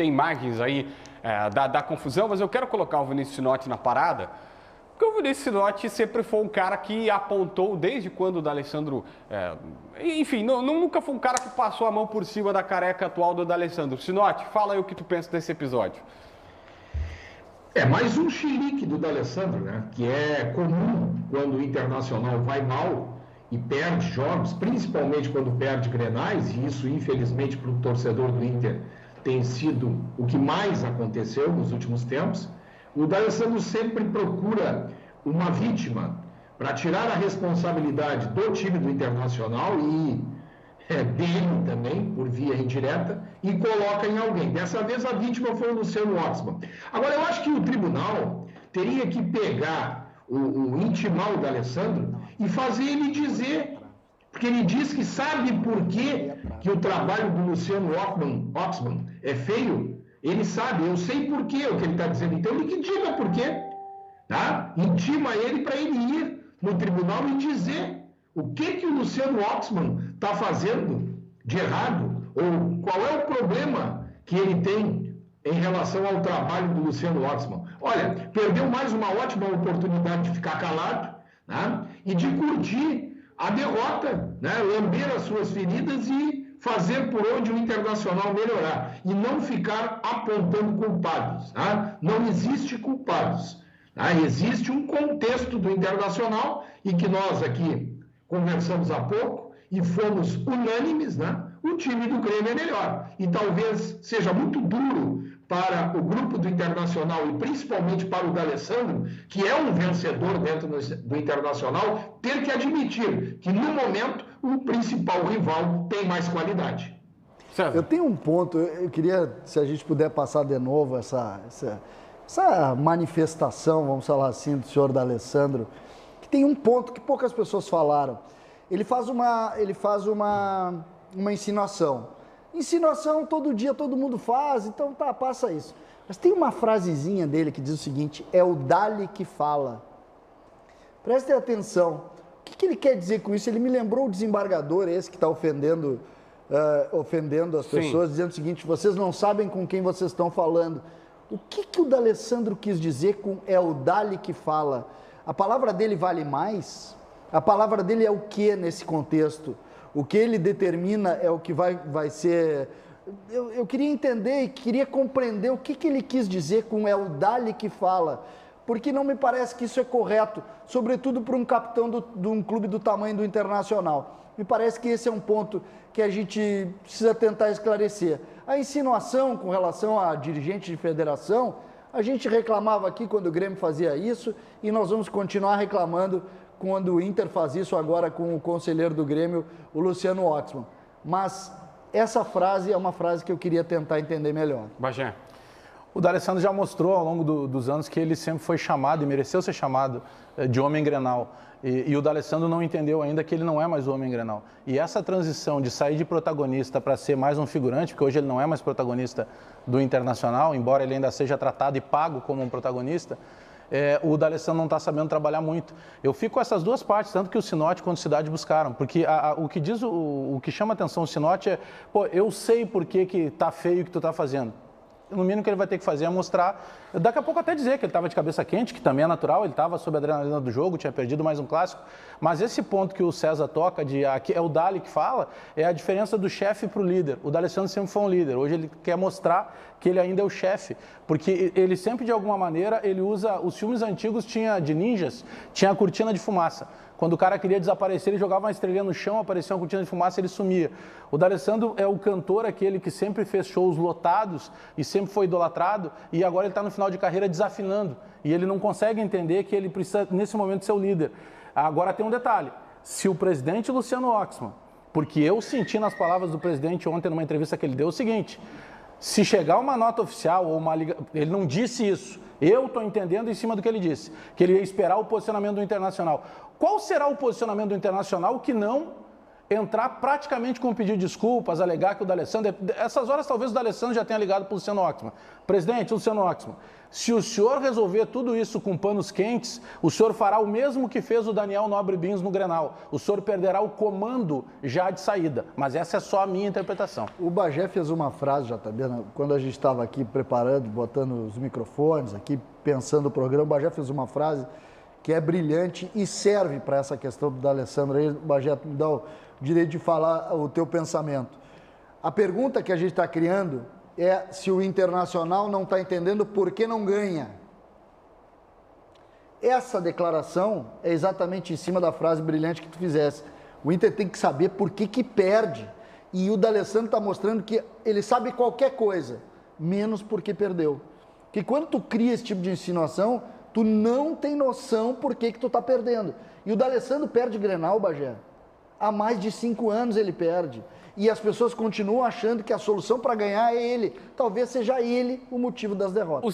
tem imagens aí da confusão, mas eu quero colocar o Vinícius Sinotti na parada, porque o Vinícius Sinotti sempre foi um cara que apontou, desde quando o D'Alessandro... enfim, nunca foi um cara que passou a mão por cima da careca atual do D'Alessandro. Sinotti, fala aí o que tu pensa desse episódio. É mais um chilique do D'Alessandro, né? Que é comum quando o Internacional vai mal e perde jogos, principalmente quando perde Grenais, e isso, infelizmente, para o torcedor do Inter tem sido o que mais aconteceu nos últimos tempos. O D'Alessandro sempre procura uma vítima para tirar a responsabilidade do time do Internacional e dele também, por via indireta, e coloca em alguém. Dessa vez a vítima foi o Luciano Oxman. Agora, eu acho que o tribunal teria que pegar intimar o D'Alessandro e fazer ele dizer, porque ele diz que sabe por que o trabalho do Luciano Oxman é feio. Ele sabe, eu sei por que o que ele está dizendo. Então, ele que diga por quê. Tá? Intima ele para ele ir no tribunal e dizer o que o Luciano Oxman está fazendo de errado, ou qual é o problema que ele tem em relação ao trabalho do Luciano Oxman. Olha, perdeu mais uma ótima oportunidade de ficar calado, né? E de curtir a derrota, né? Lamber as suas feridas e fazer por onde o Internacional melhorar e não ficar apontando culpados. Tá? Não existe culpados. Tá? Existe um contexto do Internacional e que nós aqui conversamos há pouco e fomos unânimes, né? O time do Grêmio é melhor. E talvez seja muito duro para o grupo do Internacional e principalmente para o D'Alessandro, que é um vencedor dentro do Internacional, ter que admitir que no momento o principal rival tem mais qualidade. Eu tenho um ponto, eu queria, se a gente puder passar de novo essa manifestação, vamos falar assim, do senhor D'Alessandro, que tem um ponto que poucas pessoas falaram. Ele faz uma insinuação. Insinuação todo dia todo mundo faz, então tá, passa isso. Mas tem uma frasezinha dele que diz o seguinte: é o Dali que fala. Prestem atenção. O que ele quer dizer com isso? Ele me lembrou o desembargador, esse que está ofendendo as pessoas, Sim. Dizendo o seguinte: vocês não sabem com quem vocês estão falando. O que o D'Alessandro quis dizer com é o Dali que fala? A palavra dele vale mais? A palavra dele é o que nesse contexto? O que ele determina é o que vai ser... Eu queria entender e queria compreender o que ele quis dizer com é o Dali que fala, porque não me parece que isso é correto, sobretudo para um capitão de um clube do tamanho do Internacional. Me parece que esse é um ponto que a gente precisa tentar esclarecer. A insinuação com relação a dirigente de federação, a gente reclamava aqui quando o Grêmio fazia isso e nós vamos continuar reclamando quando o Inter faz isso agora com o conselheiro do Grêmio, o Luciano Oxman. Mas essa frase é uma frase que eu queria tentar entender melhor. Bagé. O D'Alessandro já mostrou ao longo dos anos que ele sempre foi chamado e mereceu ser chamado de homem Grenal. E o D'Alessandro não entendeu ainda que ele não é mais o homem Grenal. E essa transição de sair de protagonista para ser mais um figurante, porque hoje ele não é mais protagonista do Internacional, embora ele ainda seja tratado e pago como um protagonista, o D'Alessandro não está sabendo trabalhar muito. Eu fico com essas duas partes, tanto que o Sinotti quanto o Cidade buscaram, porque o que chama a atenção o Sinotti é, pô, eu sei por que está feio o que tu está fazendo. No mínimo que ele vai ter que fazer é mostrar, daqui a pouco até dizer que ele estava de cabeça quente, que também é natural, ele estava sob a adrenalina do jogo, tinha perdido mais um clássico, mas esse ponto que o César toca, que é o Dali que fala, é a diferença do chefe para o líder. O D'Alessandro sempre foi um líder, hoje ele quer mostrar que ele ainda é o chefe, porque ele sempre, de alguma maneira, ele usa, os filmes antigos de ninjas, tinha a cortina de fumaça. Quando o cara queria desaparecer, ele jogava uma estrelinha no chão, aparecia uma cortina de fumaça e ele sumia. O D'Alessandro é o cantor, aquele que sempre fez shows lotados e sempre foi idolatrado, e agora ele está no final de carreira desafinando. E ele não consegue entender que ele precisa, nesse momento, ser o líder. Agora tem um detalhe: se o presidente Luciano Oxman, porque eu senti nas palavras do presidente ontem numa entrevista que ele deu o seguinte: se chegar uma nota oficial ou uma liga... Ele não disse isso. Eu estou entendendo em cima do que ele disse, que ele ia esperar o posicionamento do Internacional. Qual será o posicionamento do Internacional que não entrar praticamente com um pedido de desculpas, alegar que o D'Alessandro... Essas horas talvez o D'Alessandro já tenha ligado para o Luciano Oxman. Presidente, Luciano Oxman, se o senhor resolver tudo isso com panos quentes, o senhor fará o mesmo que fez o Daniel Nobre Bins no Grenal. O senhor perderá o comando já de saída. Mas essa é só a minha interpretação. O Bagé fez uma frase, JB, quando a gente estava aqui preparando, botando os microfones, aqui pensando o programa, o Bagé fez uma frase que é brilhante e serve para essa questão do D'Alessandro. Aí, Bagé, me dá o direito de falar o teu pensamento. A pergunta que a gente está criando é se o Internacional não está entendendo por que não ganha. Essa declaração é exatamente em cima da frase brilhante que tu fizesse. O Inter tem que saber por que perde. E o D'Alessandro está mostrando que ele sabe qualquer coisa, menos porque perdeu. Que quando tu cria esse tipo de insinuação, tu não tem noção por que tu está perdendo. E o D'Alessandro perde Grenal, Bagé. Há mais de 5 anos ele perde. E as pessoas continuam achando que a solução para ganhar é ele. Talvez seja ele o motivo das derrotas.